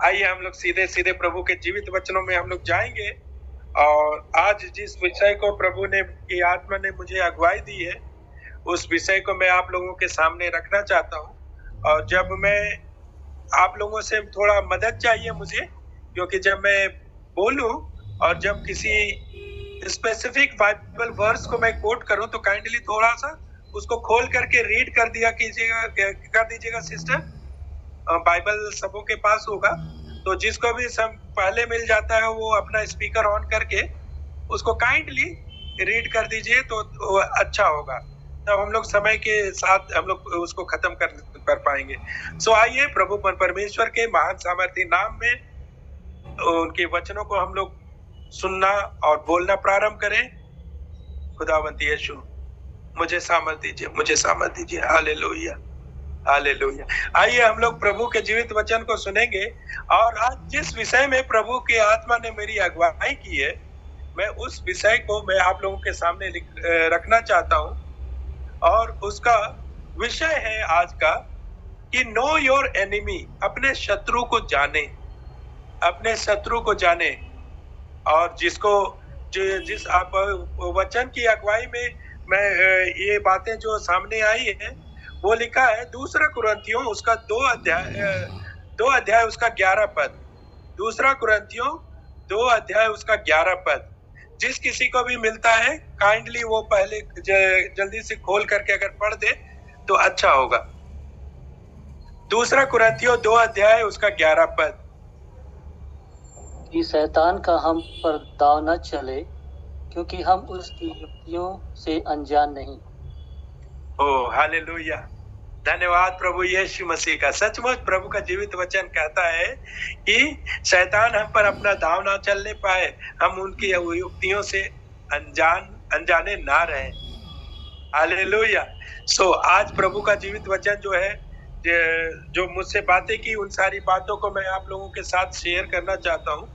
आइए हम लोग सीधे सीधे प्रभु के जीवित वचनों में हम लोग जाएंगे। और आज जिस विषय को प्रभु ने की आत्मा ने मुझे अगुवाई दी है, उस विषय को मैं आप लोगों के सामने रखना चाहता हूँ। और जब मैं आप लोगों से थोड़ा मदद चाहिए मुझे, क्योंकि जब मैं बोलूं और जब किसी स्पेसिफिक बाइबल वर्स को मैं कोट करूं तो काइंडली थोड़ा सा उसको खोल करके रीड कर दीजिएगा सिस्टर। बाइबल सबों के पास होगा, तो जिसको भी सब पहले मिल जाता है वो अपना स्पीकर ऑन करके उसको काइंडली रीड कर दीजिए तो अच्छा होगा। तब हम लोग समय के साथ हम लोग उसको खत्म कर पाएंगे। सो आइए प्रभु परमेश्वर के महान सामर्थी नाम में उनके वचनों को हम लोग सुनना और बोलना प्रारंभ करें। खुदावंत यीशु, मुझे सामर्थ दीजिए। Hallelujah, hallelujah. आइए हम लोग प्रभु के जीवित वचन को सुनेंगे। और आज जिस विषय में प्रभु की आत्मा ने मेरी अगुवाई की है, मैं उस विषय को मैं आप लोगों के सामने रखना चाहता हूं। और उसका विषय है आज का कि नो योर एनिमी, अपने शत्रु को जाने, अपने शत्रु को जाने। और जिस आप वचन की अगुवाई में मैं ये बातें जो सामने आई है वो लिखा है दूसरा कुरिन्थियों उसका 2 अध्याय उसका 11 पद। दूसरा कुरिन्थियों 2 अध्याय उसका 11 पद। जिस किसी को भी मिलता है काइंडली वो पहले जल्दी से खोल करके अगर पढ़ दे तो अच्छा होगा। दूसरा कुरिन्थियों 2 अध्याय उसका 11 पद। कि शैतान का हम पर दाव न चले, क्योंकि हम उसकी युक्तियों से अनजान नहीं। ओह हालेलुया, धन्यवाद प्रभु यीशु मसीह का। सचमुच प्रभु का जीवित वचन कहता है कि शैतान हम पर अपना दाव ना चलने पाए, हम उनकी युक्तियों से अनजाने ना रहे। हालेलुया। सो आज प्रभु का जीवित वचन जो है, जो मुझसे बातें की, उन सारी बातों को मैं आप लोगों के साथ शेयर करना चाहता हूँ।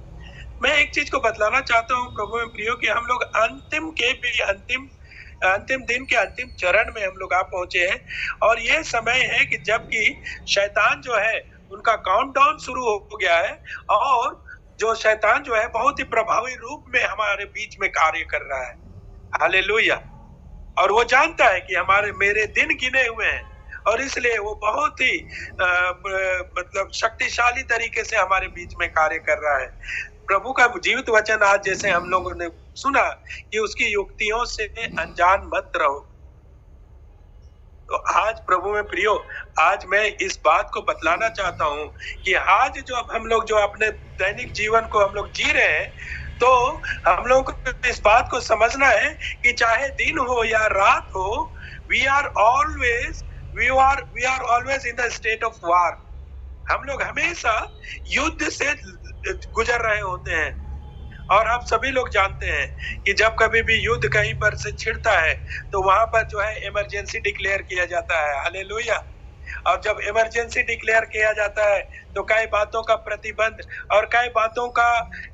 मैं एक चीज को बतलाना चाहता हूँ प्रभु में प्रियो, कि हम लोग अंतिम दिन के अंतिम चरण में हम लोग आ पहुंचे हैं। और ये समय है कि जबकि शैतान जो है उनका काउंटडाउन शुरू हो गया है, और जो शैतान जो है बहुत ही प्रभावी रूप में हमारे बीच में कार्य कर रहा है। हालेलुया। और वो जानता है कि मेरे दिन गिने हुए हैं, और इसलिए वो बहुत ही मतलब शक्तिशाली तरीके से हमारे बीच में कार्य कर रहा है। प्रभु का जीवित वचन आज जैसे हम लोगों ने सुना कि उसकी युक्तियों से अनजान मत रहो। तो आज प्रभु में प्रियो, आज मैं इस बात को बतलाना चाहता हूँ कि आज जो हम लोग जो अपने दैनिक जीवन को हम लोग जी रहे हैं, तो हम लोग को इस बात को समझना है कि चाहे दिन हो या रात हो, we are always in the state of war. हम लोग हमेशा युद्ध से गुजर रहे होते हैं। और आप सभी लोग जानते हैं कि जब कभी भी युद्ध कहीं पर से छिड़ता है तो वहां पर जो है इमरजेंसी डिक्लेयर किया जाता है। हालेलुया। और जब इमरजेंसी डिक्लेयर किया जाता है तो कई बातों का प्रतिबंध और कई बातों का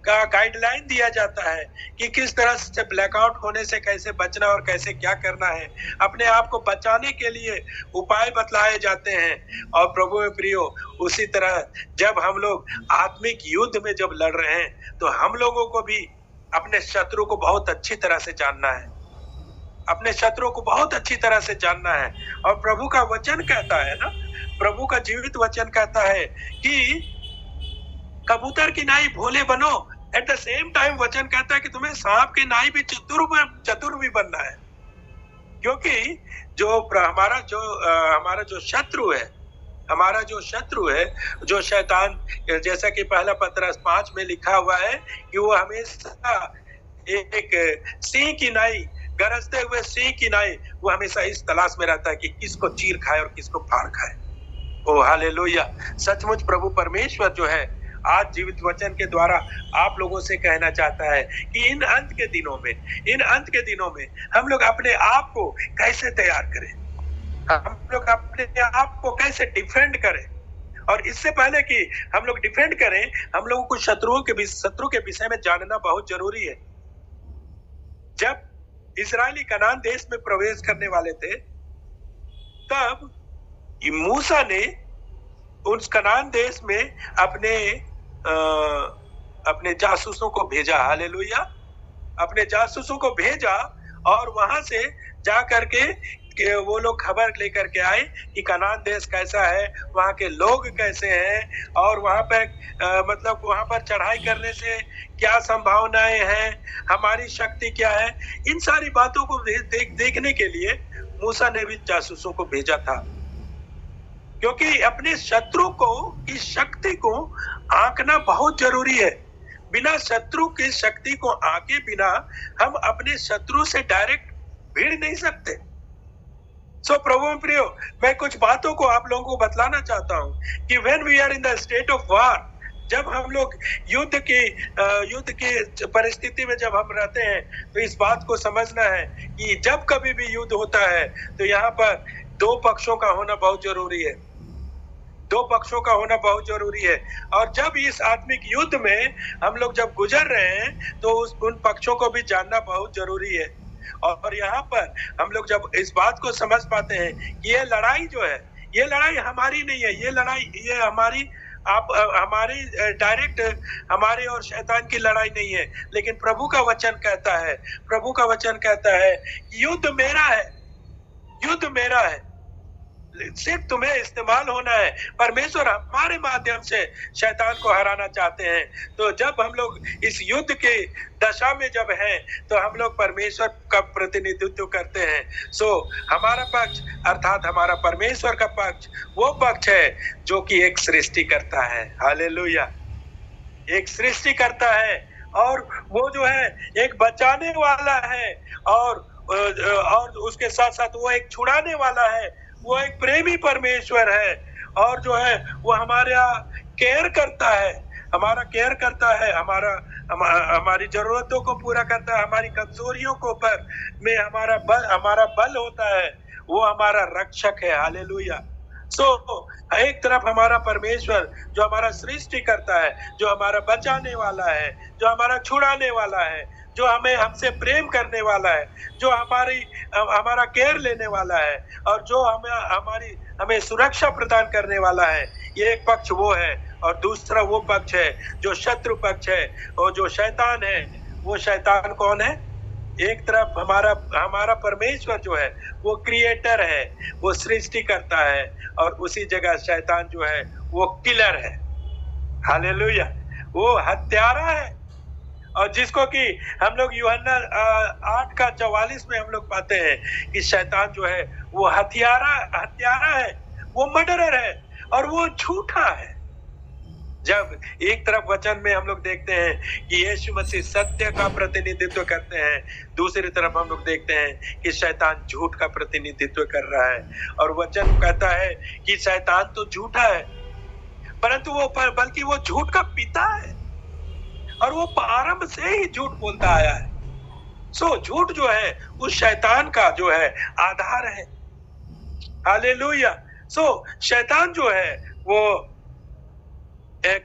गाइडलाइन दिया जाता है कि किस तरह से ब्लैकआउट होने से कैसे बचना और कैसे क्या करना है। अपने आप को बचाने के लिए उपाय बतलाए जाते हैं। और प्रभु में प्रियो, उसी तरह जब हम लोग आत्मिक युद्ध में जब लड़ रहे हैं तो हम लोगों को भी अपने शत्रु को बहुत अच्छी तरह से जानना है, अपने शत्रु को बहुत अच्छी तरह से जानना है। और प्रभु का वचन कहता है ना, प्रभु का जीवित वचन कहता है कि कबूतर की नाई भोले बनो, एट द सेम टाइम वचन कहता है कि तुम्हें सांप की नाई भी चतुर भी बनना है। क्योंकि हमारा जो शत्रु है, जो शैतान, जैसा कि पहला पतरस 5 में लिखा हुआ है कि वो हमेशा एक सिंह की नाई, गरजते हुए सिंह की नाई, वो हमेशा इस तलाश में रहता है कि किसको चीर खाए और किसको फाड़ खाए। ओ हालेलुया। सचमुच प्रभु परमेश्वर जो है आज जीवित वचन के द्वारा आप लोगों से कहना चाहता है कि इन अंत के दिनों में हम लोग अपने आप को कैसे तैयार करें, हम लोग अपने आप को कैसे डिफेंड करें। और इससे पहले कि हम लोग डिफेंड करें, हम लोगों को शत्रु के विषय में जानना बहुत जरूरी है। जब इस्राएली कनान देश में प्रवेश करने वाले थे, तब मूसा ने उस कनान देश में अपने अपने जासूसों को भेजा, हालेलुया, अपने जासूसों को भेजा और वहां से जा करके वो लोग खबर लेकर के आए कि कनान देश कैसा है, वहाँ के लोग कैसे हैं और वहाँ पे मतलब वहाँ पर चढ़ाई करने से क्या संभावनाएं हैं, हमारी शक्ति क्या है। इन सारी बातों को देखने के लिए मूसा ने भी जासूसों को भेजा था, क्योंकि अपने शत्रु को की शक्ति को आंकना बहुत जरूरी है। बिना शत्रु की शक्ति को आंके बिना हम अपने शत्रु से डायरेक्ट भिड़ नहीं सकते। प्रभु में प्रियो, मैं कुछ बातों को आप लोगों को बतलाना चाहता हूं कि when we are in the state of war, जब हम लोग युद्ध की परिस्थिति में जब हम रहते हैं तो इस बात को समझना है कि जब कभी भी युद्ध होता है तो यहाँ पर दो पक्षों का होना बहुत जरूरी है, दो पक्षों का होना बहुत जरूरी है। और जब इस आत्मिक युद्ध में हम लोग जब गुजर रहे हैं तो उन पक्षों को भी जानना बहुत जरूरी है। और यहाँ पर हम लोग जब इस बात को समझ पाते हैं कि ये लड़ाई जो है, ये लड़ाई हमारी नहीं है, ये लड़ाई ये हमारी डायरेक्ट हमारे और शैतान की लड़ाई नहीं है, लेकिन प्रभु का वचन कहता है, प्रभु का वचन कहता है युद्ध मेरा है, युद्ध मेरा है, सिर्फ तुम्हें इस्तेमाल होना है। परमेश्वर हमारे माध्यम से शैतान को हराना चाहते हैं। तो जब हम लोग इस युद्ध के दशा में जब हैं तो हम लोग परमेश्वर का प्रतिनिधित्व करते हैं। हमारा पक्ष अर्थात हमारा परमेश्वर का पक्ष वो पक्ष है जो कि एक सृष्टि करता है, हालेलुया, एक सृष्टि करता है और वो जो है एक बचाने वाला है और उसके साथ साथ वो एक छुड़ाने वाला है, वो एक प्रेमी परमेश्वर है और जो है वो हमारा केयर करता है, हमारा केयर करता है, हमारी जरूरतों को पूरा करता है, हमारी कमजोरियों को पर में हमारा बल होता है, वो हमारा रक्षक है, हालेलुया। एक तरफ हमारा परमेश्वर जो हमारा सृष्टि करता है, जो हमारा बचाने वाला है, जो हमारा छुड़ाने वाला है, जो हमसे प्रेम करने वाला है, जो हमारा केयर लेने वाला है और जो हमें सुरक्षा प्रदान करने वाला है, ये एक पक्ष वो है। और दूसरा वो पक्ष है जो शत्रु पक्ष है और जो शैतान है। वो शैतान कौन है? एक तरफ हमारा परमेश्वर जो है वो क्रिएटर है, वो सृष्टि करता है, और उसी जगह शैतान जो है वो किलर है, हालेलुया, वो हत्यारा है। और जिसको कि हम लोग यूहन्ना 8:44 में हम लोग पाते हैं कि शैतान जो है वो हत्यारा है, वो मर्डरर है और वो झूठा है। जब एक तरफ वचन में हम लोग देखते हैं कि यीशु मसीह सत्य का प्रतिनिधित्व करते हैं, दूसरी तरफ हम लोग देखते हैं कि शैतान झूठ का प्रतिनिधित्व कर रहा है। और वचन कहता है कि शैतान तो झूठा है, परंतु बल्कि वो झूठ का पिता है और वो प्रारंभ से ही झूठ बोलता आया है। झूठ जो है उस शैतान का जो है आधार है, हालेलुया। शैतान जो है वो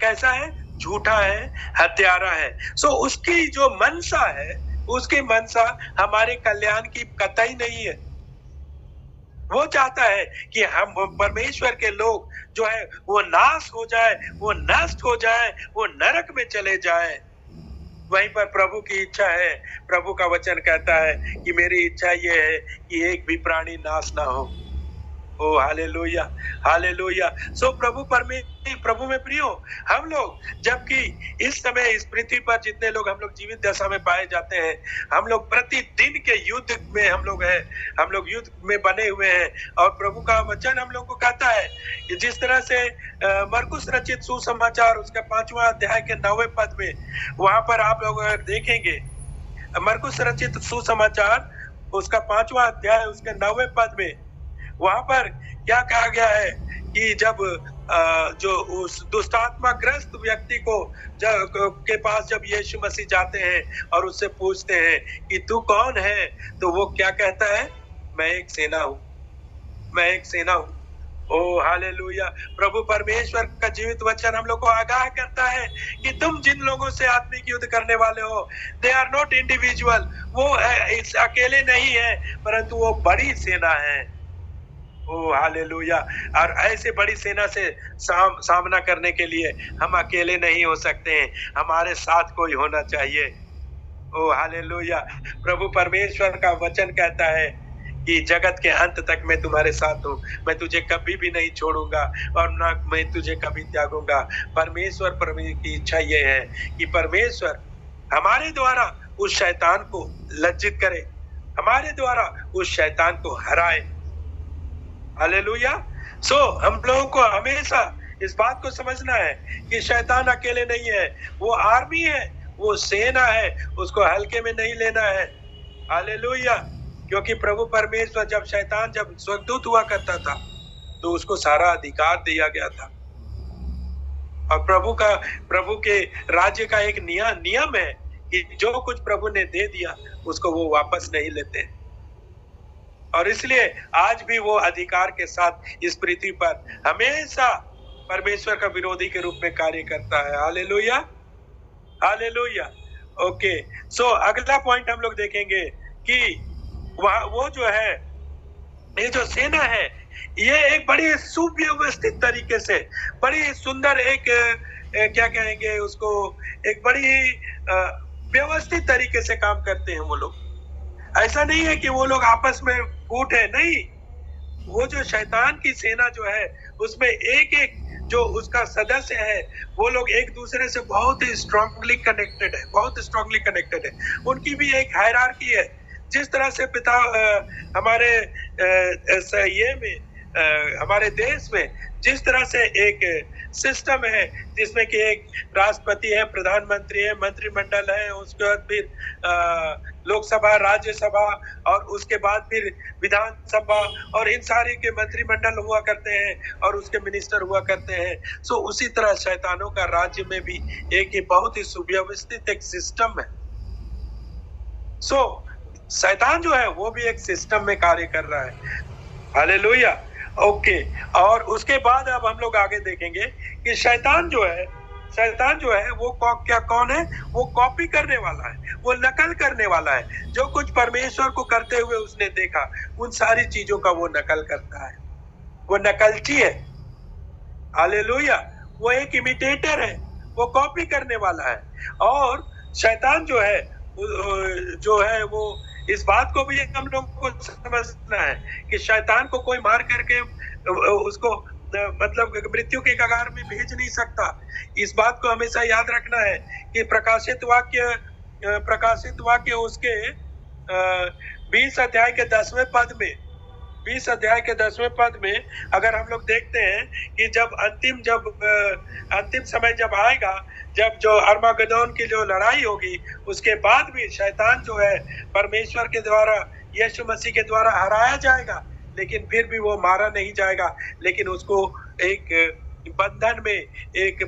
कैसा है? झूठा है, हत्यारा है। उसकी जो मनसा है, उसकी मनसा हमारे कल्याण की कतई नहीं है। वो चाहता है कि हम परमेश्वर के लोग जो है वो नाश हो जाए, वो नष्ट हो जाए, वो नरक में चले जाए। वहीं पर प्रभु की इच्छा है। प्रभु का वचन कहता है कि मेरी इच्छा ये है कि एक भी प्राणी नाश ना हो। ओ हालेलुया, हालेलुया। प्रभु में प्रियो, हम लोग जबकि इस समय इस पृथ्वी पर जितने लोग हम लोग जीवित दशा में पाए जाते हैं, हम लोग प्रतिदिन के युद्ध में हम लोग युद्ध में बने हुए हैं। और प्रभु का वचन हम लोग को कहता है कि जिस तरह से मरकुस रचित सुसमाचार उसका 5वां अध्याय के 9वें पद में, वहां पर आप लोग अगर देखेंगे मरकुस रचित सुसमाचार उसका 5वां अध्याय उसके 9वें पद में, वहां पर क्या कहा गया है कि जब जो उस दुष्टात्मा ग्रस्त व्यक्ति के पास जब यीशु मसीह जाते हैं और उससे पूछते हैं कि तू कौन है, तो वो क्या कहता है? मैं एक सेना हूँ, मैं एक सेना हूँ। ओ हालेलुया। प्रभु परमेश्वर का जीवित वचन हम लोग को आगाह करता है कि तुम जिन लोगों से आत्मिक युद्ध करने वाले हो, दे आर नॉट इंडिविजुअल, वो अकेले नहीं है, परंतु वो बड़ी सेना है, ओ हालेलुया। और ऐसे बड़ी सेना से सामना करने के लिए हम अकेले नहीं हो सकते हैं, हमारे साथ कोई होना चाहिए। ओ हालेलुया। प्रभु परमेश्वर का वचन कहता है कि जगत के अंत तक मैं तुम्हारे साथ हूँ, मैं तुझे कभी भी नहीं छोड़ूंगा और ना मैं तुझे कभी त्यागूंगा। परमेश्वर की इच्छा ये है कि परमेश्वर हमारे द्वारा उस शैतान को लज्जित करे, हमारे द्वारा उस शैतान को हराए। हालेलुया। हम लोगों को हमेशा इस बात को समझना है कि शैतान अकेले नहीं है, वो आर्मी है, वो सेना है, उसको हल्के में नहीं लेना है। हालेलुया। क्योंकि प्रभु परमेश्वर जब स्वर्गदूत हुआ करता था तो उसको सारा अधिकार दिया गया था, और प्रभु के राज्य का एक नियम है कि जो कुछ प्रभु ने दे दिया उसको वो वापस नहीं लेते, और इसलिए आज भी वो अधिकार के साथ इस पृथ्वी पर हमेशा परमेश्वर का विरोधी के रूप में कार्य करता है। Hallelujah, hallelujah. ओके, अगला पॉइंट हम लोग देखेंगे कि वो जो है, ये जो सेना है, ये एक बड़ी सुव्यवस्थित तरीके से, बड़ी सुंदर क्या कहेंगे उसको, एक बड़ी व्यवस्थित तरीके से काम करते हैं वो लोग। ऐसा नहीं है कि वो लोग आपस में फूट है, नहीं। वो जो शैतान की सेना जो है उसमें एक एक जो उसका सदस्य है वो लोग एक दूसरे से बहुत ही स्ट्रांगली कनेक्टेड है, बहुत स्ट्रांगली कनेक्टेड है। उनकी भी एक हायरार्की है। जिस तरह से पिता हमारे हमारे देश में जिस तरह से एक सिस्टम है जिसमें कि एक राष्ट्रपति है, प्रधानमंत्री है, मंत्रिमंडल है, उसके बाद फिर लोकसभा, राज्यसभा, और उसके बाद फिर विधानसभा, और इन सारे के मंत्रिमंडल हुआ करते हैं और उसके मिनिस्टर हुआ करते हैं। उसी तरह शैतानों का राज्य में भी एक बहुत ही सुव्यवस्थित एक सिस्टम है। शैतान जो है वो भी एक सिस्टम में कार्य कर रहा है। हालेलुया। ओके, और उसके बाद अब हम लोग आगे देखेंगे कि शैतान जो है वो कौन है? वो कॉपी करने वाला है, वो नकल करने वाला है। जो कुछ परमेश्वर को करते हुए उसने देखा, उन सारी चीजों का वो नकल करता है। वो नकलची है। हालेलुया। वो एक इमिटेटर है, वो कॉपी करने वाला है। और शैतान जो है वो इस बात को भी हम लोग को समझना है कि शैतान को कोई मार करके उसको मतलब मृत्यु के कगार में भेज नहीं सकता। इस बात को हमेशा याद रखना है कि प्रकाशित वाक्य उसके 20 अध्याय के 10वें पद में, 20 अध्याय के 10वें पद में अगर हम लोग देखते हैं कि जब अंतिम समय जब आएगा, जब जो अर्मागेदोन की जो लड़ाई होगी, उसके बाद भी शैतान जो है परमेश्वर के द्वारा, यीशु मसीह के द्वारा हराया जाएगा, लेकिन फिर भी वो मारा नहीं जाएगा, लेकिन उसको एक बंधन में एक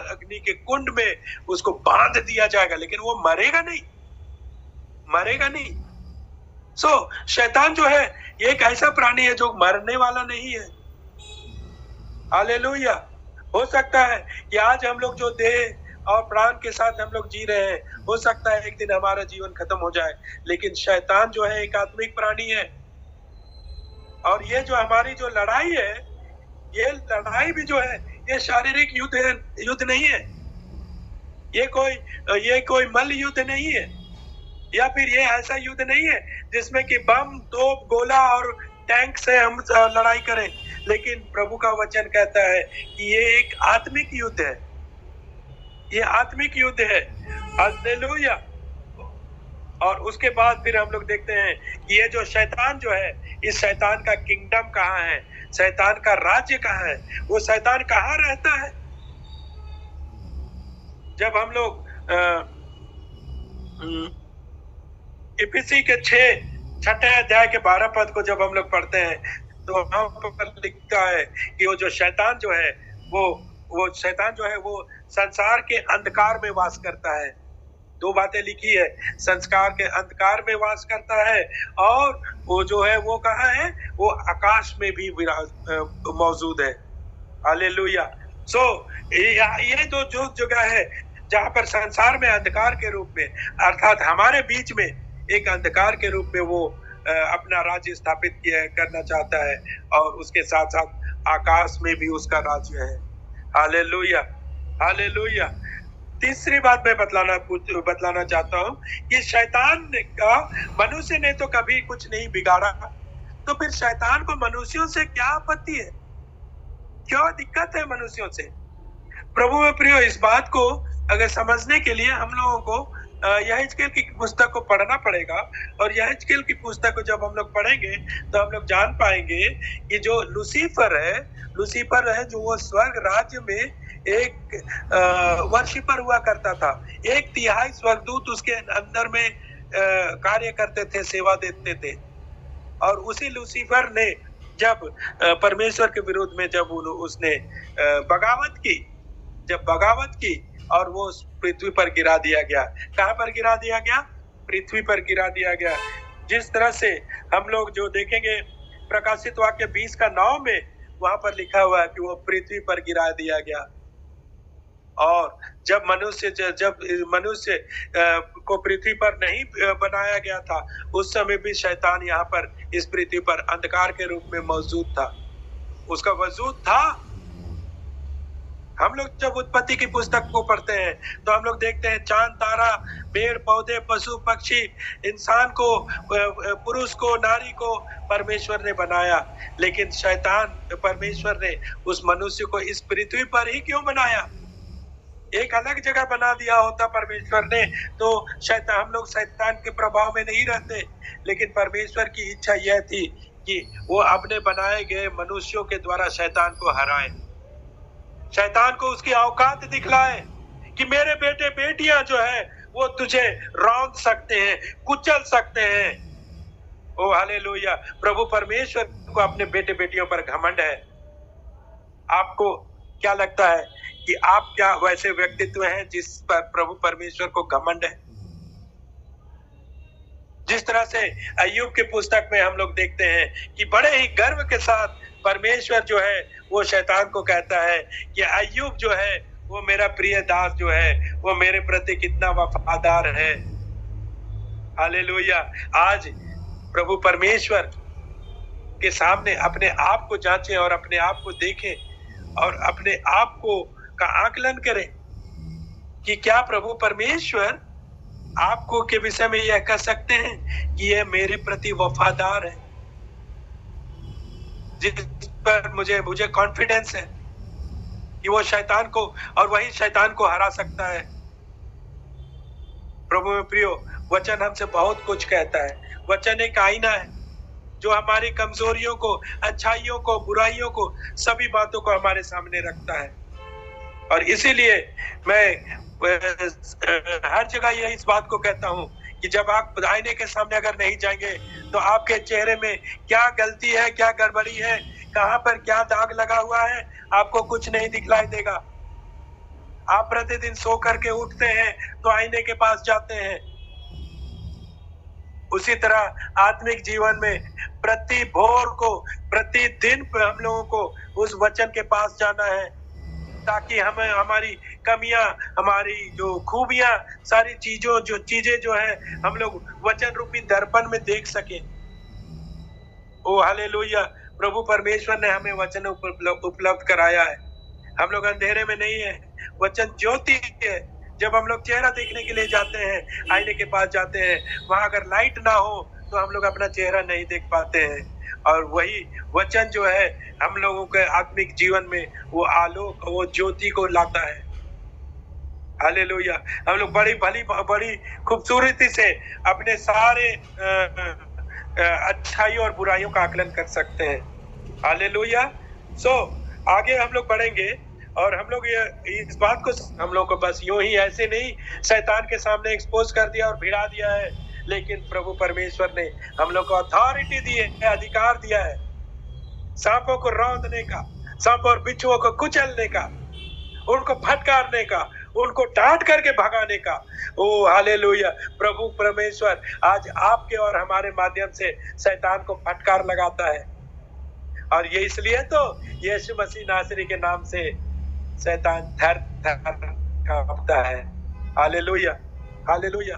अग्नि के कुंड में उसको बांध दिया जाएगा, लेकिन वो मरेगा नहीं। शैतान जो है ये एक ऐसा प्राणी है जो मरने वाला नहीं है। हालेलुया। हो सकता है कि आज हम लोग जो देह और प्राण के साथ हम लोग जी रहे हैं, हो सकता है एक दिन हमारा जीवन खत्म हो जाए, लेकिन शैतान जो है एक आत्मिक प्राणी है। और ये जो हमारी जो लड़ाई है, ये लड़ाई भी जो है ये शारीरिक युद्ध नहीं है, ये कोई मल्ल युद्ध नहीं है, या फिर ये ऐसा युद्ध नहीं है जिसमें कि बम, तोप, गोला और टैंक से हम लड़ाई करें। लेकिन प्रभु का वचन कहता है कि ये एक आत्मिक युद्ध है, ये आत्मिक युद्ध है। हालेलुया। और उसके बाद फिर हम लोग देखते हैं कि ये जो शैतान जो है, इस शैतान का किंगडम कहाँ है, शैतान का राज्य कहाँ है, वो शैतान कहाँ रहता है। जब हम लोग इफिसी के 6 अध्याय के 12 पद को जब हम लोग पढ़ते हैं तो वहां पर लिखा है कि वो जो शैतान जो है वो शैतान जो है वो संसार के अंधकार में वास करता है। 2 बातें लिखी है, संसार के अंधकार में वास करता है, और वो जो है वो कहाँ है, वो आकाश में भी मौजूद है। हालेलुया। ये तो जो जगह है जहाँ पर संसार में अंधकार के रूप में, अर्थात हमारे बीच में एक अंधकार के रूप में वो अपना राज्य स्थापित करना चाहता है और उसके साथ साथ आकाश में भी उसका राज्य है। Hallelujah, hallelujah. तीसरी बात मैं बतलाना चाहता हूँ कि शैतान का मनुष्य ने तो कभी कुछ नहीं बिगाड़ा, तो फिर शैतान को मनुष्यों से क्या आपत्ति है, क्यों दिक्कत है मनुष्यों से? प्रभु में प्रियो, इस बात को अगर समझने के लिए हम लोगों को यहेजकेल की पुस्तक को पढ़ना पड़ेगा। और यहेजकेल की पुस्तक को जब हम लोग पढ़ेंगे तो हम लोग जान पाएंगे कि जो लूसीफर है जो वो स्वर्ग राज्य में एक वर्शिपर हुआ करता था। 1/3 स्वर्गदूत उसके अंदर में कार्य करते थे, सेवा देते थे। और उसी लूसीफर ने जब परमेश्वर के विरोध में जब उसने बगावत की और वो पृथ्वी पर गिरा दिया गया। कहाँ पर गिरा दिया गया? पृथ्वी पर गिरा दिया गया। जिस तरह से हम लोग जो देखेंगे प्रकाशित वाक्य 20:9 में, वहां पर लिखा हुआ है कि वो पृथ्वी पर गिरा दिया गया। और जब मनुष्य को पृथ्वी पर नहीं बनाया गया था, उस समय भी शैतान यहाँ पर इस पृथ्वी पर अंधकार के रूप में मौजूद था, उसका वजूद था। हम लोग जब उत्पत्ति की पुस्तक को पढ़ते हैं तो हम लोग देखते हैं चांद तारा, पेड़ पौधे, पशु पक्षी, इंसान को, पुरुष को, नारी को परमेश्वर ने बनाया। लेकिन परमेश्वर ने उस मनुष्य को इस पृथ्वी पर ही क्यों बनाया? एक अलग जगह बना दिया होता परमेश्वर ने तो हम लोग शैतान के प्रभाव में नहीं रहते। लेकिन परमेश्वर की इच्छा यह थी कि वो अपने बनाए गए मनुष्यों के द्वारा शैतान को हराए, शैतान को उसकी औकात दिखलाए कि मेरे बेटे बेटियां जो है वो तुझे रौंद सकते हैं, कुचल सकते हैं। ओ हालेलुया। प्रभु परमेश्वर को अपने बेटे बेटियों पर घमंड है। आपको क्या लगता है कि आप क्या वैसे व्यक्तित्व हैं जिस पर प्रभु परमेश्वर को घमंड है? जिस तरह से अय्यूब की पुस्तक में हम लोग देखते हैं कि बड़े ही गर्व के साथ परमेश्वर जो है वो शैतान को कहता है कि अय्यूब जो है वो मेरा प्रिय दास जो है वो मेरे प्रति कितना वफादार है। हालेलुया। आज प्रभु परमेश्वर के सामने अपने आप को जांचें और अपने आप को देखें और अपने आप को का आकलन करें कि क्या प्रभु परमेश्वर आपको के विषय में यह कह सकते हैं कि यह मेरे प्रति वफादार है, जिस पर मुझे कॉन्फिडेंस है कि वो शैतान को और वही शैतान को हरा सकता है। प्रभु में प्रियो, वचन हमसे बहुत कुछ कहता है। वचन एक आईना है जो हमारी कमजोरियों को, अच्छाइयों को, बुराइयों को, सभी बातों को हमारे सामने रखता है। और इसीलिए मैं हर जगह यही इस बात को कहता हूं कि जब आप आईने के सामने अगर नहीं जाएंगे तो आपके चेहरे में क्या गलती है, क्या गड़बड़ी है, कहां पर क्या दाग लगा हुआ है, आपको कुछ नहीं दिखलाई देगा। आप प्रतिदिन सो करके उठते हैं तो आईने के पास जाते हैं। उसी तरह आत्मिक जीवन में प्रति भोर को, प्रतिदिन हम लोगों को उस वचन के पास जाना है ताकि हमें हमारी कमियां, हमारी जो खूबियां, सारी चीजें जो है हम लोग वचन रूपी दर्पण में देख सकें। ओ हालेलुया। प्रभु परमेश्वर ने हमें वचन उपलब्ध कराया है। हम लोग अंधेरे में नहीं है, वचन ज्योति है। जब हम लोग चेहरा देखने के लिए जाते हैं, आईने के पास जाते हैं, वहां अगर लाइट ना हो तो हम लोग अपना चेहरा नहीं देख पाते हैं। और वही वचन जो है हम लोगों के आत्मिक जीवन में वो आलोक, वो ज्योति को लाता है। हालेलुया। हम लोग बड़ी खूबसूरती से अपने सारे अच्छाई और बुराइयों का आकलन कर सकते हैं। हालेलुया। आगे हम लोग बढ़ेंगे और हम लोग इस बात को हम लोग को बस यूं ही ऐसे नहीं शैतान के सामने एक्सपोज कर दिया और भिड़ा दिया है, लेकिन प्रभु परमेश्वर ने हम लोग को अथॉरिटी दी है, अधिकार दिया है सांपों को रौंदने का, सांप और बिच्छुओं को कुचलने का, उनको फटकारने का, उनको डांट करके भगाने का। ओ हालेलुया। प्रभु परमेश्वर आज आपके और हमारे माध्यम से शैतान को फटकार लगाता है। और ये इसलिए तो यीशु मसीह नासरी के नाम से शैतान थर थर कांपता है। Hallelujah, hallelujah.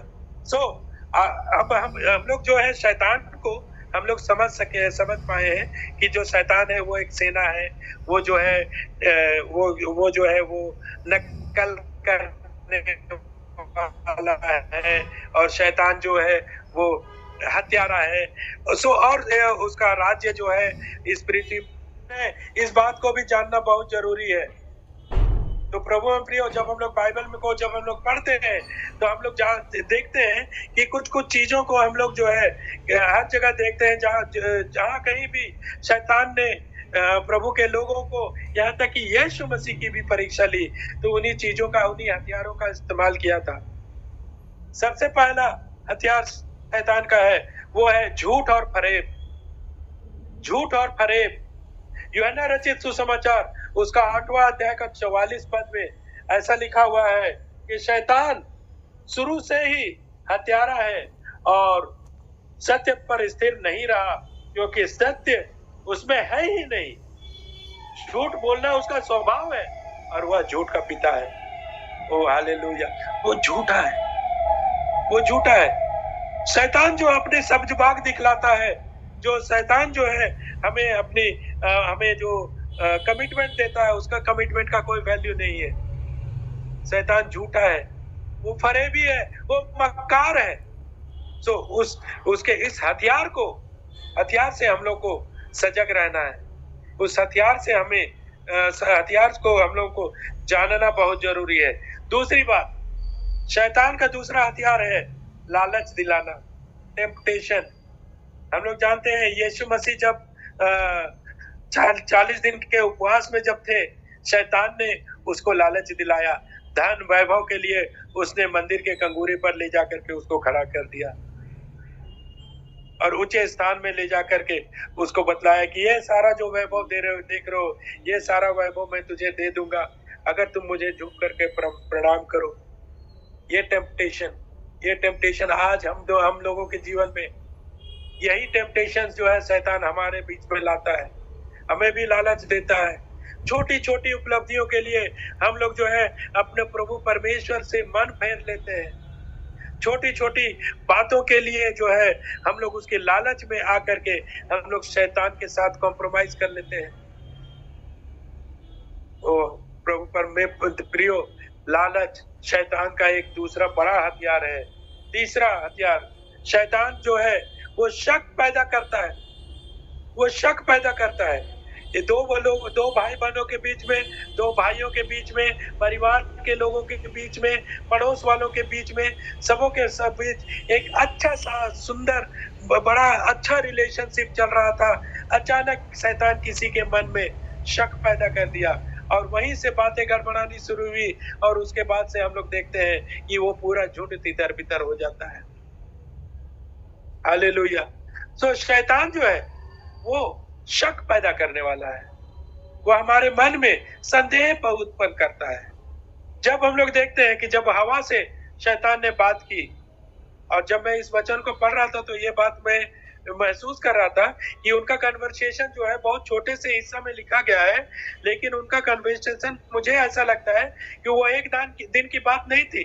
अब हम लोग जो है शैतान को हम लोग समझ पाए हैं कि जो शैतान है वो एक सेना है, वो जो है वो जो है वो नकल करने वाला है, और शैतान जो है वो हत्यारा है। और उसका राज्य जो है इस पृथ्वी में, इस बात को भी जानना बहुत जरूरी है। तो प्रभु में प्रियो, जब हम लोग बाइबल में को जब हम लोग पढ़ते हैं तो हम लोग देखते हैं कि कुछ चीजों को हम लोग जो है हर जगह देखते हैं, जहाँ कहीं भी शैतान ने प्रभु के लोगों को, यहाँ तक कि यीशु मसीह की भी परीक्षा ली, तो उन्हीं चीजों का, उन्हीं हथियारों का इस्तेमाल किया था। सबसे पहला हथियार शैतान का है, वो है झूठ और फरेब। झूठ और फरेब। यूहन्ना रचित सुसमाचार उसका 8वां अध्याय का 44 पद में ऐसा लिखा हुआ है कि शैतान शुरू से ही हत्यारा है और सत्य पर स्थिर नहीं रहा, क्योंकि सत्य उसमें है ही नहीं। झूठ बोलना उसका स्वभाव है और वह झूठ का पिता है। ओ हालेलुया, वो झूठा है, वो झूठा है। शैतान जो अपने सब्जबाग दिखलाता है, जो शैतान जो है हमें अपनी हमें जो कमिटमेंट देता है, उसका कमिटमेंट का कोई वैल्यू नहीं है। शैतान झूठा है, वो फरेबी है, वो मक्कार है। सो उसके इस हथियार से हम लोग को सजग रहना है। उस हथियार से हथियार को हम लोग को जानना बहुत जरूरी है। दूसरी बात, शैतान का दूसरा हथियार है लालच दिलाना, टेम्पटेशन। हम लोग जानते हैं यीशु मसीह जब 40 दिन के उपवास में जब थे, शैतान ने उसको लालच दिलाया। धन वैभव के लिए उसने मंदिर के कंगूरे पर ले जाकर के उसको खड़ा कर दिया और ऊंचे स्थान में ले जाकर के उसको बतलाया कि ये सारा जो वैभव देख रहे हो, ये सारा वैभव मैं तुझे दे दूंगा अगर तुम मुझे झुक करके प्रणाम करो। ये टेम्पटेशन आज हम लोगों के जीवन में, यही टेम्पटेशन जो है शैतान हमारे बीच में लाता है, हमें भी लालच देता है। छोटी छोटी उपलब्धियों के लिए हम लोग जो है अपने प्रभु परमेश्वर से मन फेर लेते हैं। छोटी छोटी बातों के लिए जो है हम लोग उसके लालच में आकर के हम लोग शैतान के साथ कॉम्प्रोमाइज कर लेते हैं। ओ प्रभु परमेश्वर प्रियो, लालच शैतान का एक दूसरा बड़ा हथियार है। तीसरा हथियार, शैतान जो है वो शक पैदा करता है, वो शक पैदा करता है। ये दो भाई बहनों के बीच में, दो भाइयों के बीच में, परिवार के लोगों के बीच में, पड़ोस वालों के बीच में, सबों के सब बीच एक अच्छा सा सुंदर बड़ा अच्छा रिलेशनशिप चल रहा था। अचानक शैतान किसी के मन में शक पैदा कर दिया और वहीं से बातें गड़बड़ानी शुरू हुई और उसके बाद से हम लोग देखते हैं कि वो पूरा झुंड तितर बितर हो जाता है। हालेलुया। सो शैतान जो है वो शक पैदा करने वाला है, वो हमारे मन में संदेह उत्पन्न करता है। जब हम लोग देखते हैं कि जब हवा से शैतान ने बात की, और जब मैं इस वचन को पढ़ रहा था तो ये बात मैं महसूस कर रहा था कि उनका कन्वर्सेशन जो है बहुत छोटे से हिस्सा में लिखा गया है, लेकिन उनका कन्वर्सेशन मुझे ऐसा लगता है कि वो एक दिन की बात नहीं थी।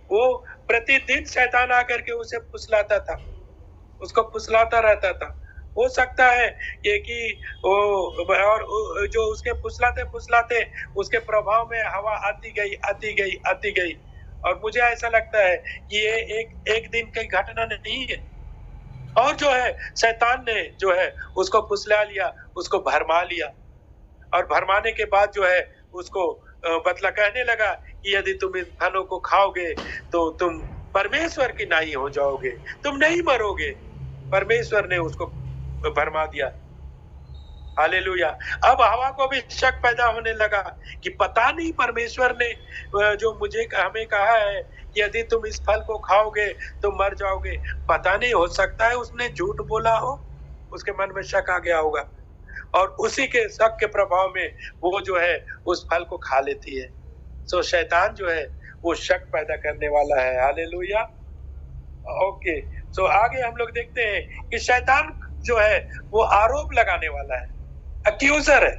वो प्रतिदिन शैतान आकर के उसे फुसलाता था, उसको फुसलाता रहता था। हो सकता है कि वो और जो उसके फुसलाते उसके प्रभाव में हवा आती गई और मुझे ऐसा लगता है कि ये एक दिन की घटना नहीं है। और जो है शैतान ने जो है उसको फुसला लिया, उसको भरमा लिया, और भरमाने के बाद जो है उसको बतला कहने लगा कि यदि तुम इन फलों को खाओगे तो तुम परमेश्वर की नाई हो जाओगे, तुम नहीं मरोगे। परमेश्वर ने उसको भरमा दिया। हालेलुया। अब हवा को भी शक पैदा होने लगा कि पता नहीं परमेश्वर ने जो हमें कहा है कि यदि तुम इस फल को खाओगे तो मर जाओगे, पता नहीं, हो सकता है उसने झूठ बोला हो, उसके मन में शक आ गया होगा और उसी के शक के प्रभाव में वो जो है उस फल को खा लेती है। सो शैतान जो है वो शक पैदा करने वाला है। हालेलुया। ओके, सो आगे हम लोग देखते हैं कि शैतान जो है वो आरोप लगाने वाला है, अक्यूजर है।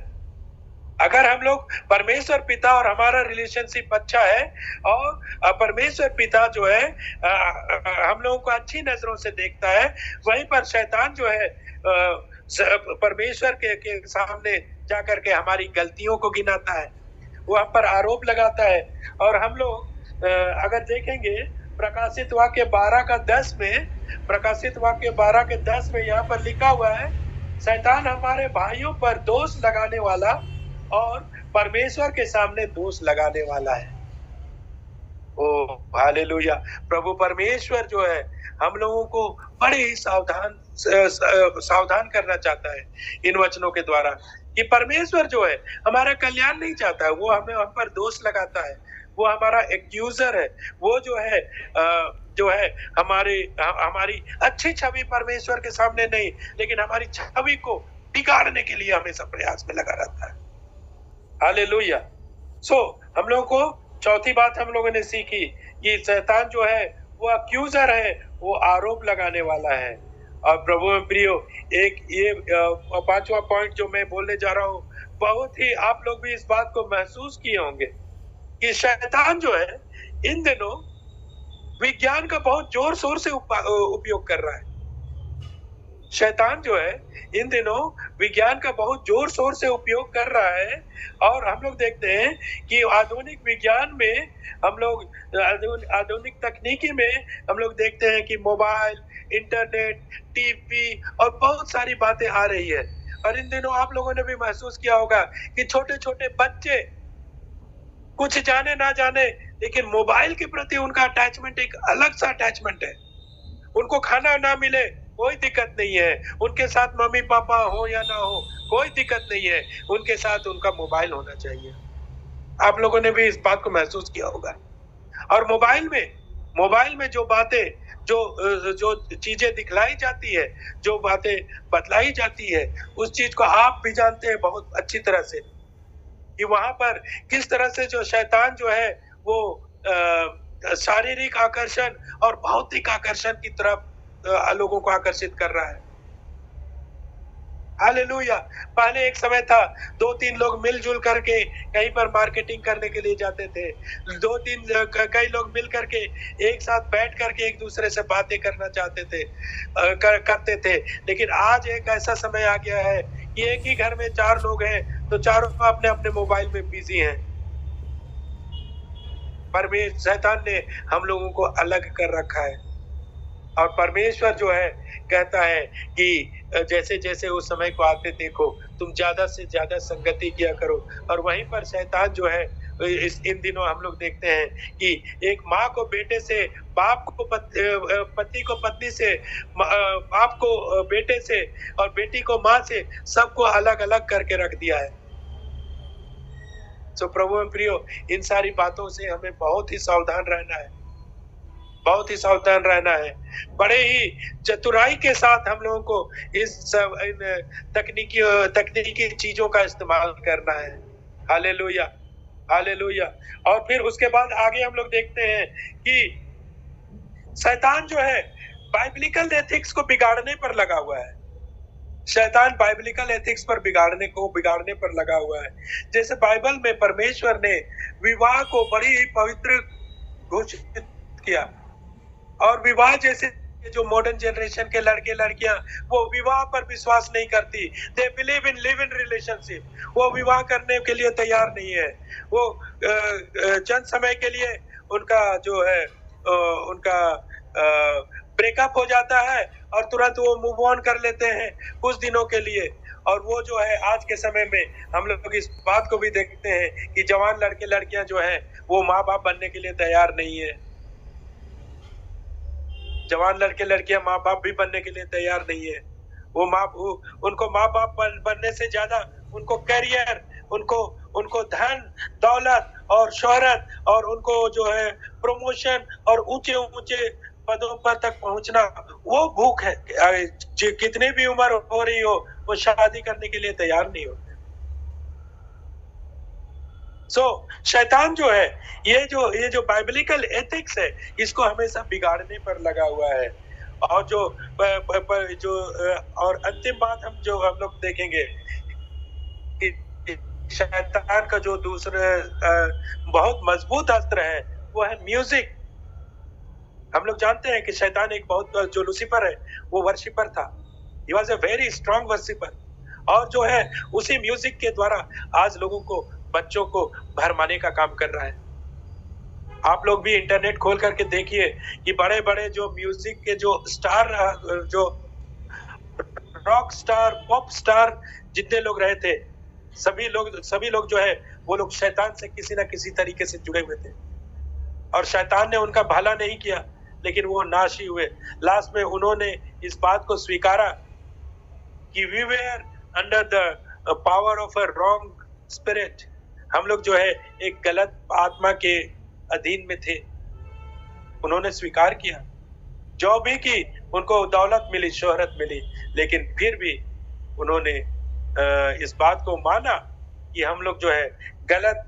अगर हम लोग परमेश्वर पिता और हमारा रिलेशनशिप अच्छा है और परमेश्वर पिता जो है हम लोगों को अच्छी नजरों से देखता है, वहीं पर शैतान जो है परमेश्वर के सामने जाकर के हमारी गलतियों को गिनाता है, वो हम पर आरोप लगाता है। और हम लोग अगर देखेंगे प्रकाशित वाक्य 12:10 में, प्रकाशित वाक्य 12:10 में यहाँ पर लिखा हुआ है, शैतान हमारे भाइयों पर दोष लगाने वाला और परमेश्वर के सामने दोष लगाने वाला है। ओ हालेलुया। प्रभु परमेश्वर जो है हम लोगों को बड़े ही सावधान करना चाहता है इन वचनों के द्वारा, कि परमेश्वर जो है हमारा कल्याण नहीं चाहता है, वो हमें हम पर दोष लगाता है, वो हमारा एक्यूजर है, वो जो है हमारी अच्छी छवि परमेश्वर के सामने नहीं, लेकिन हमारी छवि को बिगाड़ने के लिए हमेशा प्रयास में लगा रहता है। हालेलुया। हम लोगों को चौथी बात हम लोगों ने सीखी कि शैतान जो है वो अक्यूजर है, वो आरोप लगाने वाला है। और प्रभु में प्रियो, एक ये पांचवा पॉइंट जो मैं बोलने जा रहा हूँ, बहुत ही आप लोग भी इस बात को महसूस किए होंगे कि शैतान जो है इन दिनों विज्ञान का बहुत जोर शोर से उपयोग कर रहा है। शैतान जो है इन दिनों विज्ञान का बहुत जोर शोर से उपयोग कर रहा है। और हम लोग देखते हैं कि आधुनिक विज्ञान में हम लोग, आधुनिक तकनीकी में हम लोग देखते हैं कि मोबाइल, इंटरनेट, टीवी और बहुत सारी बातें आ रही है। और इन दिनों आप लोगों ने भी महसूस किया होगा कि छोटे छोटे बच्चे कुछ जाने ना जाने, लेकिन मोबाइल के प्रति उनका अटैचमेंट एक अलग सा अटैचमेंट है। उनको खाना ना मिले कोई दिक्कत नहीं है, उनके साथ मम्मी पापा हो या ना हो कोई दिक्कत नहीं है, उनके साथ उनका मोबाइल होना चाहिए। आप लोगों ने भी इस बात को महसूस किया होगा। और मोबाइल में जो बातें, जो चीजें दिखलाई जाती है, जो बातें बतलाई जाती है, उस चीज को आप भी जानते हैं बहुत अच्छी तरह से कि वहां पर किस तरह से जो शैतान जो है वो शारीरिक आकर्षण और भौतिक आकर्षण की तरफ लोगों को आकर्षित कर रहा है। हालेलुया। पहले एक समय था 2-3 लोग मिलजुल करके कहीं पर मार्केटिंग करने के लिए जाते थे, 2-3 कई लोग मिल करके एक साथ बैठ करके एक दूसरे से बातें करना चाहते थे, करते थे। लेकिन आज एक ऐसा समय आ गया है कि एक ही घर में 4 लोग हैं तो चारों अपने अपने मोबाइल में बिजी हैं। परमेश्वर, शैतान ने हम लोगों को अलग कर रखा है। और परमेश्वर जो है कहता है कि जैसे जैसे उस समय को आते देखो, तुम ज्यादा से ज्यादा संगति किया करो। और वहीं पर शैतान जो है इन दिनों हम लोग देखते हैं कि एक माँ को बेटे से, बाप को पति को पत्नी से, बाप को बेटे से और बेटी को माँ से, सबको अलग अलग करके रख दिया है। तो प्रभु में प्रियो, इन सारी बातों से हमें बहुत ही सावधान रहना है, बहुत ही सावधान रहना है। बड़े ही चतुराई के साथ हम लोगों को इन तकनीकी चीजों का इस्तेमाल करना है। Hallelujah, hallelujah. और फिर उसके बाद आगे हम लोग देखते हैं कि शैतान जो है बाइबलिकल एथिक्स को बिगाड़ने पर लगा हुआ है। शैतान बाइबलिकल एथिक्स पर बिगाड़ने पर लगा हुआ है। जैसे बाइबल में परमेश्वर ने विवाह को बड़ी ही पवित्र घोषित किया, और विवाह जैसे जो मॉडर्न जनरेशन के लड़के लड़कियां, वो विवाह पर विश्वास नहीं करती। They believe in live in relationship. वो विवाह करने के लिए तैयार नहीं है। वो चंद समय के लिए उनका जो है उनका ब्रेकअप हो जाता है और तुरंत वो मूव ऑन कर लेते हैं कुछ दिनों के लिए। और वो जो है आज के समय में हम लोग इस बात को भी देखते हैं कि जवान लड़के लड़कियां जो हैं वो माँ बाप बनने के लिए तैयार नहीं है। जवान लड़के लड़कियां माँ बाप भी बनने के लिए तैयार नहीं है। उनको माँ बाप बनने से ज्यादा उनको करियर, उनको धन दौलत और शोहरत और उनको जो है प्रमोशन और ऊंचे ऊंचे पदों पर तक पहुंचना, वो भूख है। कितनी भी उम्र हो रही हो, वो शादी करने के लिए तैयार नहीं होते। शैतान जो है ये जो बाइबलिकल एथिक्स है, इसको हमेशा बिगाड़ने पर लगा हुआ है। और और अंतिम बात हम लोग देखेंगे कि शैतान का जो दूसरा बहुत मजबूत अस्त्र है वो है म्यूजिक। हम लोग जानते हैं कि शैतान एक बहुत जो लूसीफर है वो वर्शिपर था। He was a very strong worshipper, और जो है उसी म्यूजिक के द्वारा आज लोगों को, बच्चों को भरमाने का काम कर रहा है। आप लोग भी इंटरनेट खोल करके देखिए कि बड़े बड़े जो म्यूजिक के जो स्टार, जो रॉक स्टार, पॉप स्टार जितने लोग रहे थे, सभी लोग जो है वो लोग शैतान से किसी ना किसी तरीके से जुड़े हुए थे, और शैतान ने उनका भला नहीं किया, लेकिन वो नाश ही हुए। लास्ट में उन्होंने इस बात को स्वीकारा कि we were under the power of a wrong spirit. हम लोग जो है एक गलत आत्मा के अधीन में थे। उन्होंने स्वीकार किया, जो भी की उनको दौलत मिली, शोहरत मिली, लेकिन फिर भी उन्होंने इस बात को माना कि हम लोग जो है गलत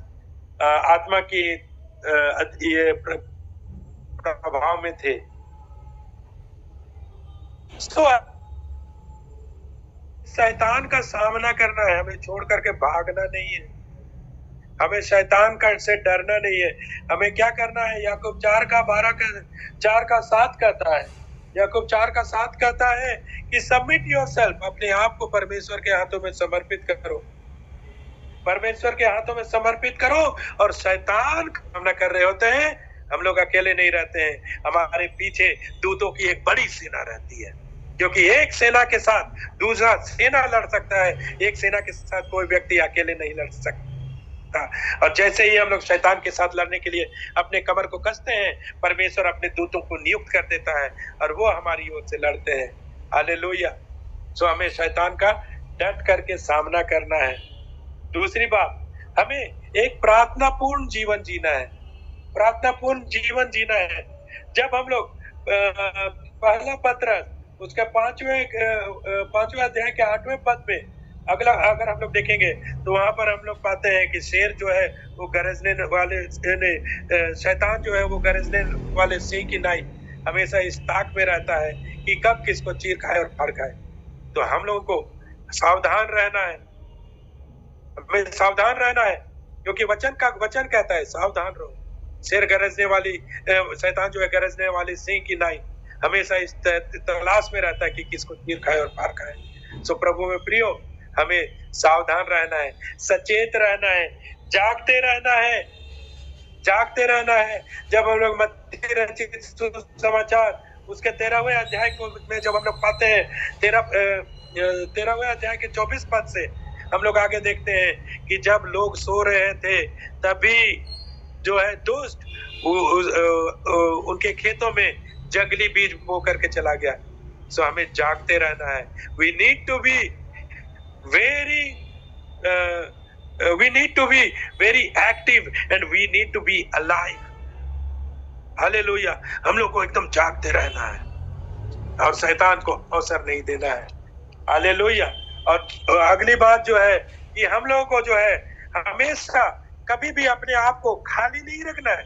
आत्मा की ये प्रभाव में थे। तो शैतान का सामना करना है, हमें छोड़ करके भागना नहीं है, हमें शैतान का से डरना नहीं है। हमें क्या करना है? याकूब 4:7 कहता है, याकूब 4:7 कहता है कि सबमिट योरसेल्फ, अपने आप को परमेश्वर के हाथों में समर्पित करो, परमेश्वर के हाथों में समर्पित करो। और शैतान का सामना कर रहे होते हैं, हम लोग अकेले नहीं रहते हैं, हमारे पीछे दूतों की एक बड़ी सेना रहती है, क्योंकि एक सेना के साथ दूसरा सेना लड़ सकता है, एक सेना के साथ कोई व्यक्ति अकेले नहीं लड़ सकता। और जैसे ही हम लोग शैतान के साथ लड़ने के लिए अपने कमर को कसते हैं, परमेश्वर अपने दूतों को नियुक्त कर देता है और वो हमारी ओर से लड़ते हैं। हालेलुया। सो हमें शैतान का डट करके सामना करना है। दूसरी बात, हमें एक प्रार्थनापूर्ण जीवन जीना है, प्रार्थनापूर्ण जीवन जीना है। जब हम लोग पहला पत्र उसके 5वें अध्याय के 8वें पद में अगर हम लोग देखेंगे तो वहां पर हम लोग पाते हैं कि शेर जो है वो गरजने वाले, शैतान जो है वो गरजने वाले सिंह की नाई हमेशा इस ताक में रहता है कि कब किसको चीर खाए और फाड़ खाए। तो हम लोगों को सावधान रहना है, हमें सावधान रहना है, क्योंकि वचन कहता है सावधान रहो। शेर गरजने वाली, शैतान जो है गरजने वाली सिंह की नाई हमेशा इस तलाश में रहता है कि किसको चीर खाए और फाड़ खाए। सो प्रभु में प्रियो, हमें सावधान रहना है, सचेत रहना है, जागते रहना है, जागते रहना है। जब हम लोग मत्ती रचित सुसमाचार उसके 13वें अध्याय को में जब हम लोग पाते हैं, 13वें अध्याय के 24 पद से हम लोग आगे देखते हैं कि जब लोग सो रहे थे तभी जो है दुष्ट उनके खेतों में जंगली बीज बो करके चला गया। सो हमें जागते रहना है। We need to be very active and we need to be alive. Hallelujah. हम लोग को एकदम जागते रहना है और शैतान को अवसर नहीं देना है। हालेलुया। और अगली बात जो है कि हम लोगों को जो है हमेशा कभी भी अपने आप को खाली नहीं रखना है।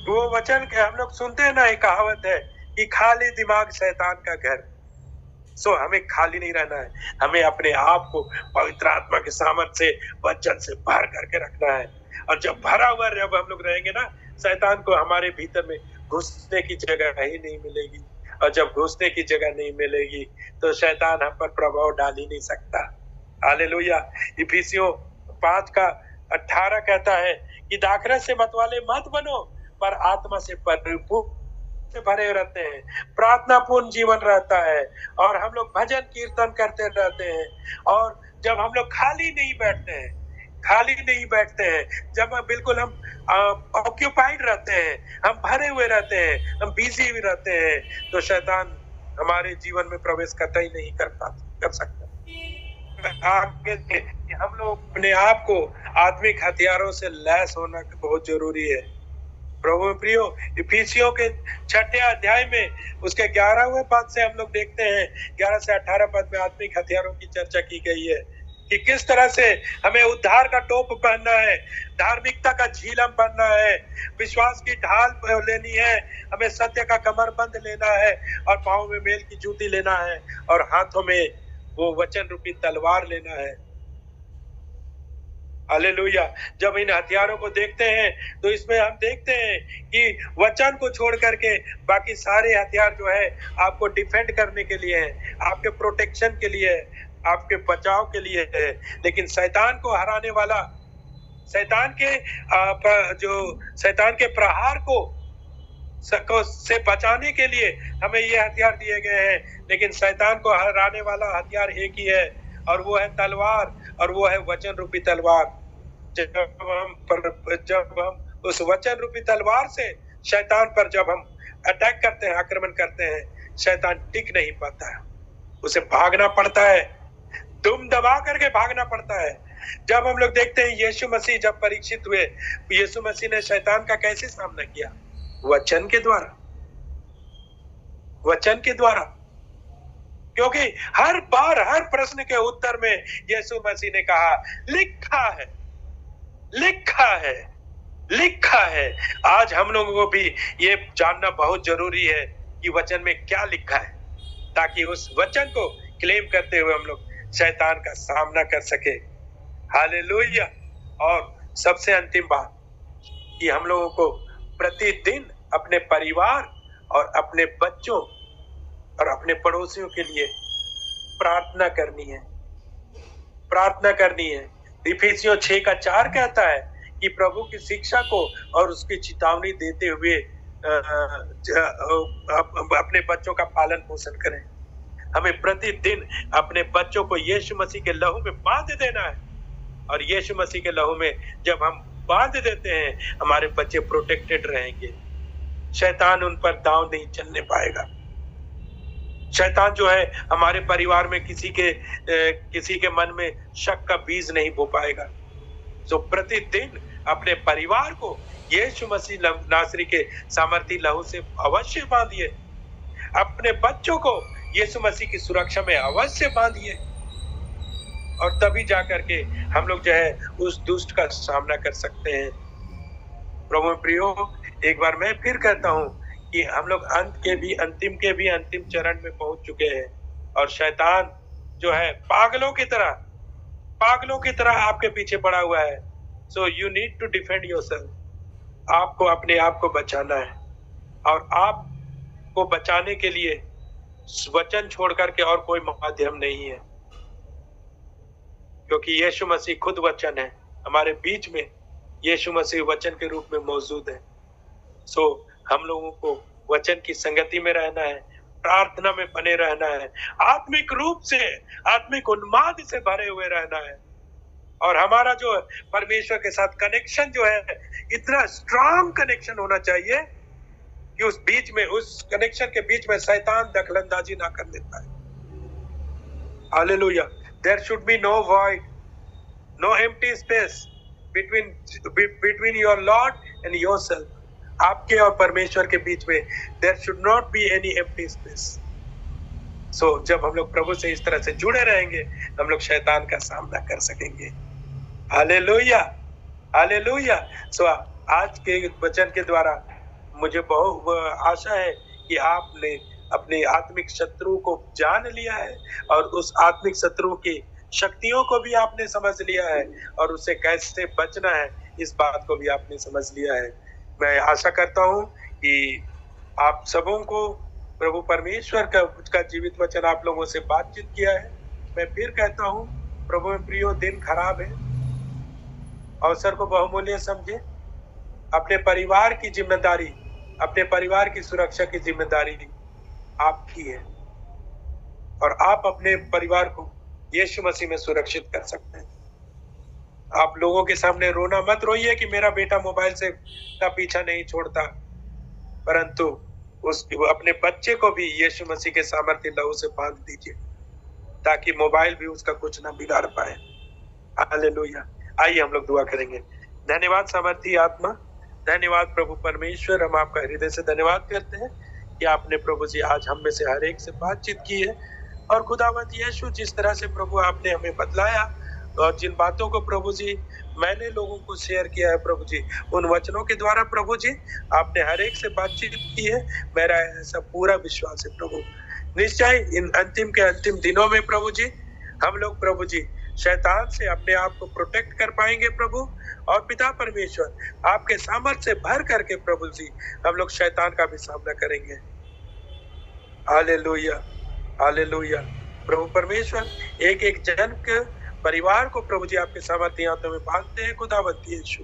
वो वचन के हम लोग सुनते हैं ना, एक कहावत है कि खाली दिमाग शैतान का घर। सो हमें खाली नहीं रहना है, हमें अपने आप को पवित्र आत्मा के सामर्थ्य से, वचन से भर करके रखना है। और जब भरा हुआ जब हम लोग रहेंगे ना, शैतान को हमारे भीतर में घुसने की जगह ही नहीं मिलेगी। और जब घुसने की जगह नहीं मिलेगी तो शैतान हम पर प्रभाव डाल ही नहीं सकता। हालेलुया। इफिसियों 5:18 कहता है कि दाखरस से मतवाले मत बनो, पर आत्मा से परिपूर्ण से भरे रहते हैं, प्रार्थनापूर्ण जीवन रहता है, और हम लोग भजन कीर्तन करते रहते हैं। और जब हम लोग खाली नहीं बैठते हैं, जब बिल्कुल हम ऑक्यूपाइड रहते हैं, हम भरे हुए रहते हैं, हम बिजी भी रहते हैं, तो शैतान हमारे जीवन में प्रवेश करता ही नहीं कर सकता। आगे हम लोग अपने आप को आत्मिक हथियारों से लैस होना बहुत जरूरी है। प्रभु प्रियो, इफिसियों के 6ठे अध्याय में उसके 11वें पद से हम लोग देखते हैं, 11 से 18 पद में आत्मिक हथियारों की चर्चा की गई है कि किस तरह से हमें उद्धार का टोप पहनना है, धार्मिकता का झीलम पहनना है, विश्वास की ढाल लेनी है, हमें सत्य का कमरबंद लेना है, और पाँव में मेल की जूती लेना है, और हाथों में वो वचन रूपी तलवार लेना है। हालेलुया। जब इन हथियारों को देखते हैं तो इसमें हम देखते हैं कि वचन को छोड़ करके बाकी सारे हथियार जो है आपको डिफेंड करने के लिए है, आपके प्रोटेक्शन के लिए है, आपके बचाव के लिए है। लेकिन शैतान को हराने वाला, शैतान के प्रहार को से बचाने के लिए हमें ये हथियार दिए गए हैं। लेकिन शैतान को हराने वाला हथियार एक ही है और वो है तलवार, और वो है वचन रूपी तलवार। जब हम उस वचन रूपी तलवार से शैतान पर जब हम अटैक करते हैं, आक्रमण करते हैं, शैतान टिक नहीं पाता है, उसे भागना पड़ता है, दुम दबा करके भागना पड़ता है। जब हम लोग देखते हैं यीशु मसीह जब परीक्षित हुए, यीशु मसीह ने शैतान का कैसे सामना किया? वचन के द्वारा, वचन के द्वारा। क्योंकि हर बार हर प्रश्न के उत्तर में यीशु मसीह ने कहा लिखा है, लिखा है, लिखा है। आज हम लोगों को भी ये जानना बहुत जरूरी है कि वचन में क्या लिखा है, ताकि उस वचन को क्लेम करते हुए हम लोग शैतान का सामना कर सके। हालेलुया। और सबसे अंतिम बात कि हम लोगों को प्रतिदिन अपने परिवार और अपने बच्चों और अपने पड़ोसियों के लिए प्रार्थना करनी है, प्रार्थना करनी है। इफिसियों 6:4 कहता है कि प्रभु की शिक्षा को और उसकी चेतावनी देते हुए अपने बच्चों का पालन पोषण करें। हमें प्रतिदिन अपने बच्चों को यीशु मसीह के लहू में बांध देना है, और यीशु मसीह के लहू में जब हम बांध देते हैं, हमारे बच्चे प्रोटेक्टेड रहेंगे। शैतान उन पर दांव नहीं चलने पाएगा। शैतान जो है हमारे परिवार में किसी के मन में शक का बीज नहीं बो पाएगा। तो प्रतिदिन अपने परिवार को यीशु मसीह नासरी के सामर्थी लहू से अवश्य बांधिए। अपने बच्चों को यीशु मसीह की सुरक्षा में अवश्य बांधिए, और तभी जाकर के हम लोग जो है उस दुष्ट का सामना कर सकते हैं। प्रभु प्रियो, एक बार मैं फिर कहता हूं कि हम लोग अंतिम चरण में पहुंच चुके हैं, और शैतान जो है पागलों की तरह आपके पीछे पड़ा हुआ है। So you need to defend yourself. आपको अपने आप को बचाना है, और आपको बचाने के लिए वचन छोड़ करके और कोई माध्यम नहीं है, क्योंकि यीशु मसीह खुद वचन है। हमारे बीच में यीशु मसीह वचन के रूप में मौजूद है। सो हम लोगों को वचन की संगति में रहना है, प्रार्थना में बने रहना है, आत्मिक रूप से, आत्मिक उन्माद से भरे हुए रहना है। और हमारा जो परमेश्वर के साथ कनेक्शन जो है, इतना स्ट्रांग कनेक्शन होना चाहिए कि उस कनेक्शन के बीच में शैतान दखलंदाजी ना करने पाए। Hallelujah. There should be no void, no empty space between your Lord and yourself. आपके और परमेश्वर के बीच में there should not be any empty space. So जब हम लोग प्रभु से इस तरह से जुड़े रहेंगे, हम लोग शैतान का सामना कर सकेंगे। Hallelujah, hallelujah. So आज के वचन के द्वारा मुझे बहुत आशा है कि आपने अपने आत्मिक शत्रु को जान लिया है, और उस आत्मिक शत्रु की शक्तियों को भी आपने समझ लिया है, और उससे कैसे बचना है इस बात को भी आपने समझ लिया है। मैं आशा करता हूं कि आप सबों को प्रभु परमेश्वर का जीवित वचन आप लोगों से बातचीत किया है। मैं फिर कहता हूं, प्रभु में प्रियो, दिन खराब है, अवसर को बहुमूल्य समझे। अपने परिवार की जिम्मेदारी, अपने परिवार की सुरक्षा की जिम्मेदारी आपकी है, और आप अपने परिवार को यीशु मसीह में सुरक्षित कर सकते हैं। आप लोगों के सामने रोना मत रोइए कि मेरा बेटा मोबाइल से का पीछा नहीं छोड़ता, परंतु अपने बच्चे को भी यीशु मसीह के सामर्थ्य लहू से बांध दीजिए, ताकि मोबाइल भी उसका कुछ ना बिगाड़ पाए। हालेलुया। आइए हम लोग दुआ करेंगे। धन्यवाद सामर्थी आत्मा, धन्यवाद प्रभु परमेश्वर, हम आपका हृदय से धन्यवाद करते हैं कि आपने प्रभु जी आज हम में से हर एक से बातचीत की है। और खुदावंद यीशु, जिस तरह से प्रभु आपने हमें बतलाया, और जिन बातों को प्रभु जी मैंने लोगों को शेयर किया है प्रभु जी, उन वचनों के द्वारा प्रभु जी आपने हर एक से बातचीत की है। मेरा ऐसा पूरा विश्वास है प्रभु, निश्चय इन अंतिम के अंतिम दिनों में प्रभु जी हम लोग प्रभु जी शैतान से अपने आप को प्रोटेक्ट कर पाएंगे प्रभु। और पिता परमेश्वर आपके सामर्थ्य से भर करके प्रभु जी हम लोग शैतान का भी सामना करेंगे। Hallelujah, hallelujah. प्रभु परमेश्वर एक एक जन के परिवार को प्रभु जी आपके सामर्थ्य हाथों में बांधते हैं खुदावंत यीशु।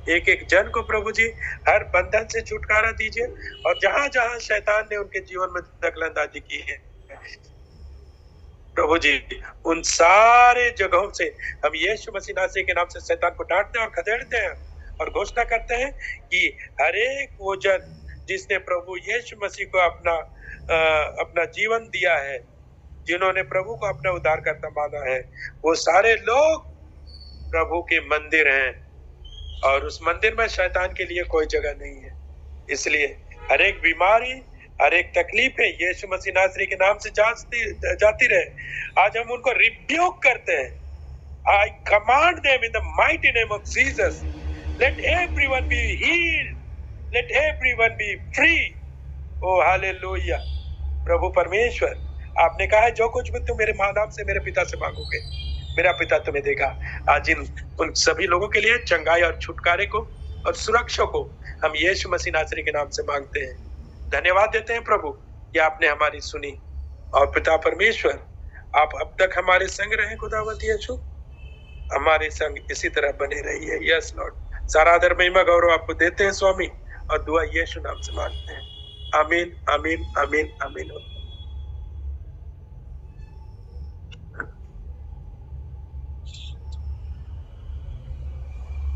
एक एक जन को प्रभु जी हर बंधन से छुटकारा दीजिए, और जहां जहां शैतान ने उनके जीवन में दखलंदाजी की है प्रभु जी, उन सारे जगहों से हम यीशु मसीह नासरी के नाम से शैतान को डांटते हैं और खदेड़ते हैं और घोषणा करते हैं कि हर एक वो जन जिसने प्रभु यीशु मसीह को अपना जीवन दिया है, जिन्होंने प्रभु को अपना उद्धारकर्ता माना है, वो सारे लोग प्रभु के मंदिर हैं, और उस मंदिर में शैतान के लिए कोई जगह नहीं है। इसलिए हर एक बीमारी, हर एक तकलीफ है यीशु मसीह नासरी के नाम से जाती रहे। आज हम उनको रिब्यूक करते हैं। I command them in the mighty name of Jesus. Let everyone be healed. Let everyone be free. Oh hallelujah. प्रभु परमेश्वर आपने कहा है जो कुछ भी तुम मेरे नाम से मेरे पिता से मांगोगे मेरा पिता तुम्हें देगा। आज उन सभी लोगों के लिए चंगाई और छुटकारे को और सुरक्षा को हम यीशु मसीह नासरी के नाम से मांगते हैं। धन्यवाद देते हैं प्रभु कि आपने हमारी सुनी, और पिता परमेश्वर आप अब तक हमारे संग रहे खुदावंत यीशु, हमारे संग इसी तरह बने रहिए। यस लॉर्ड, सारा आदर महिमा गौरव आपको देते हैं स्वामी, और दुआ यीशु नाम से मांगते हैं। आमीन, आमीन, आमीन, आमीन।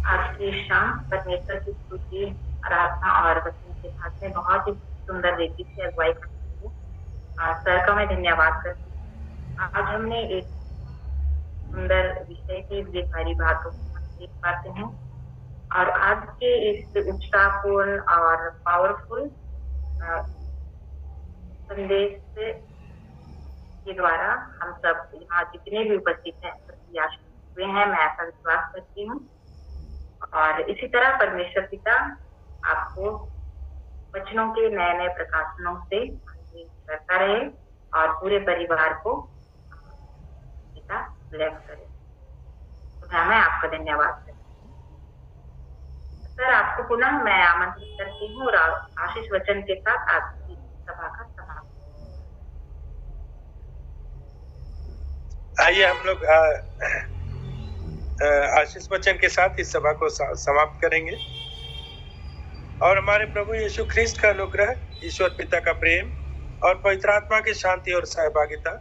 आज की शाम परमेश्वर की स्तुति, आराधना और वचन के साथ में बहुत ही सुंदर रीति से अगुवाई करती हूँ। सर का मैं धन्यवाद करती हूँ। आज हमने एक सुंदर विषय की भारी बातों को देख पाते हैं, और आज के इस उत्साहपूर्ण और पावरफुल संदेश के द्वारा हम सब यहाँ जितने भी उपस्थित हैं आशीषित हुए हैं, मैं ऐसा विश्वास करती हूँ। और इसी तरह परमेश्वर पिता आपको वचनों के नए नए प्रकाशनों से करता रहे और पूरे परिवार को पिता ब्लेस करे। तो मैं आपका धन्यवाद करती हूँ। सर, आपको पुनः मैं आमंत्रित करती हूँ और आशीष वचन के साथ आपकी सभा का समापन। आइए हम लोग आशीष वचन के साथ इस सभा को समाप्त करेंगे, और हमारे प्रभु यीशु ख्रिस्त का अनुग्रह, ईश्वर पिता का प्रेम और पवित्र आत्मा की शांति और सहभागिता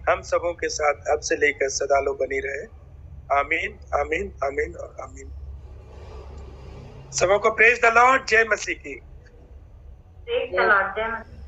हम सबों के साथ अब से लेकर सदा लो बनी रहे। आमीन, आमीन, आमीन और आमीन। सबों को प्रेज द लॉर्ड, जय मसीह की। प्रेज द लॉर्ड, जय मसीह।